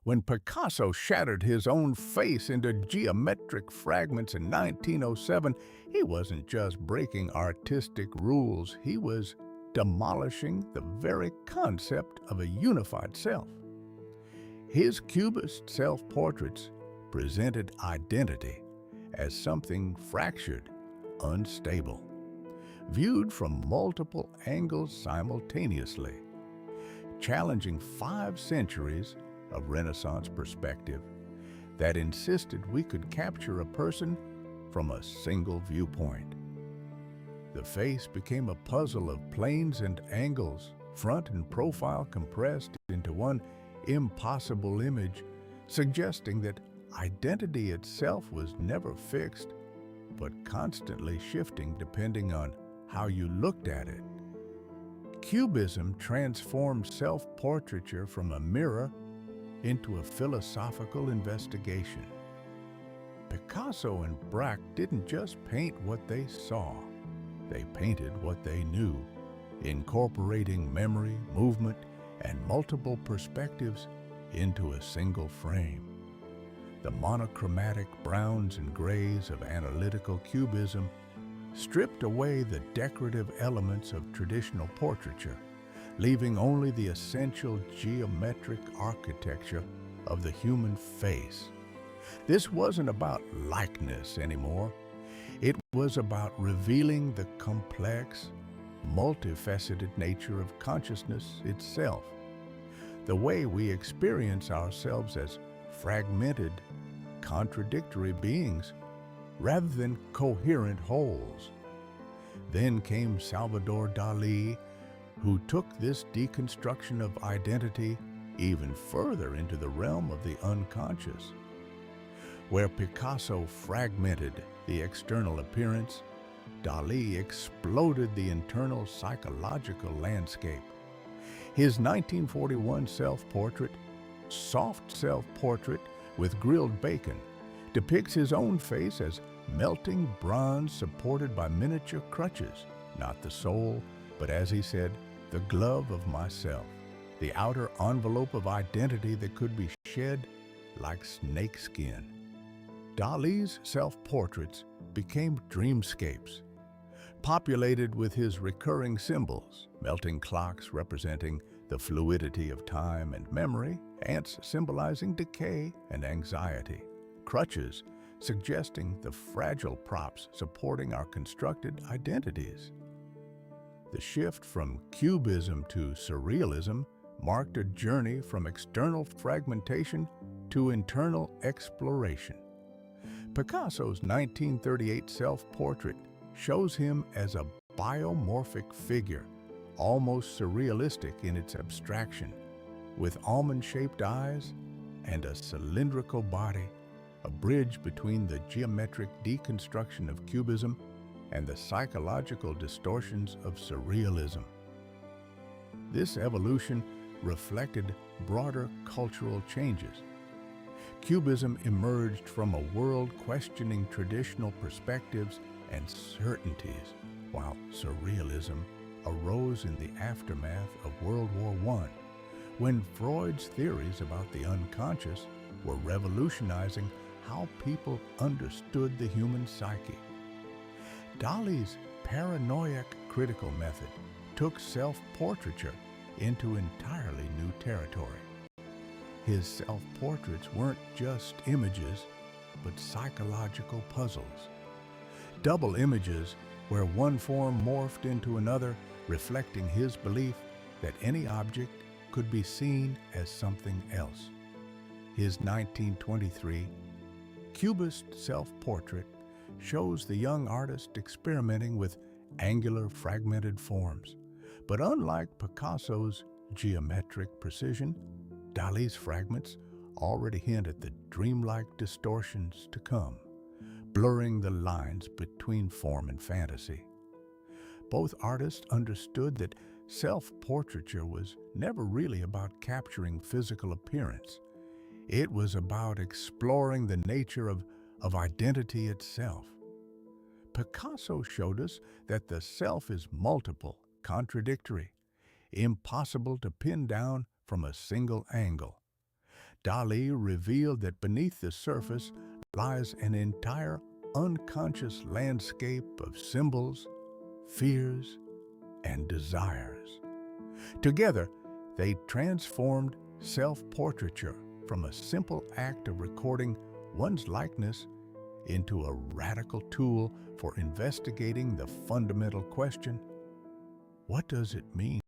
When Picasso shattered his own face into geometric fragments in 1907, he wasn't just breaking artistic rules, he was demolishing the very concept of a unified self. His Cubist self-portraits presented identity as something fractured, unstable, viewed from multiple angles simultaneously, challenging 5 centuries of Renaissance perspective that insisted we could capture a person from a single viewpoint. The face became a puzzle of planes and angles, front and profile compressed into one impossible image, suggesting that identity itself was never fixed, but constantly shifting depending on how you looked at it. Cubism transformed self-portraiture from a mirror into a philosophical investigation. Picasso and Braque didn't just paint what they saw, they painted what they knew, incorporating memory, movement, and multiple perspectives into a single frame. The monochromatic browns and grays of analytical cubism stripped away the decorative elements of traditional portraiture, leaving only the essential geometric architecture of the human face. This wasn't about likeness anymore. It was about revealing the complex, multifaceted nature of consciousness itself, the way we experience ourselves as fragmented, contradictory beings rather than coherent wholes. Then came Salvador Dalí, who took this deconstruction of identity even further into the realm of the unconscious. Where Picasso fragmented the external appearance, Dalí exploded the internal psychological landscape. His 1941 self-portrait, Soft Self-Portrait with Grilled Bacon, depicts his own face as melting bronze supported by miniature crutches, not the soul, but as he said, the glove of myself, the outer envelope of identity that could be shed like snakeskin. Dalí's self-portraits became dreamscapes, populated with his recurring symbols, melting clocks representing the fluidity of time and memory, ants symbolizing decay and anxiety, crutches suggesting the fragile props supporting our constructed identities. The shift from Cubism to Surrealism marked a journey from external fragmentation to internal exploration. Picasso's 1938 self-portrait shows him as a biomorphic figure, almost surrealistic in its abstraction, with almond-shaped eyes and a cylindrical body, a bridge between the geometric deconstruction of Cubism and the psychological distortions of Surrealism. This evolution reflected broader cultural changes. Cubism emerged from a world questioning traditional perspectives and certainties, while Surrealism arose in the aftermath of World War I, when Freud's theories about the unconscious were revolutionizing how people understood the human psyche. Dalí's paranoiac critical method took self-portraiture into entirely new territory. His self-portraits weren't just images, but psychological puzzles. Double images where one form morphed into another, reflecting his belief that any object could be seen as something else. His 1923 Cubist self-portrait shows the young artist experimenting with angular fragmented forms. But unlike Picasso's geometric precision, Dalí's fragments already hint at the dreamlike distortions to come, blurring the lines between form and fantasy. Both artists understood that self-portraiture was never really about capturing physical appearance. It was about exploring the nature of identity itself. Picasso showed us that the self is multiple, contradictory, impossible to pin down from a single angle. Dalí revealed that beneath the surface lies an entire unconscious landscape of symbols, fears, and desires. Together, they transformed self-portraiture from a simple act of recording one's likeness into a radical tool for investigating the fundamental question, what does it mean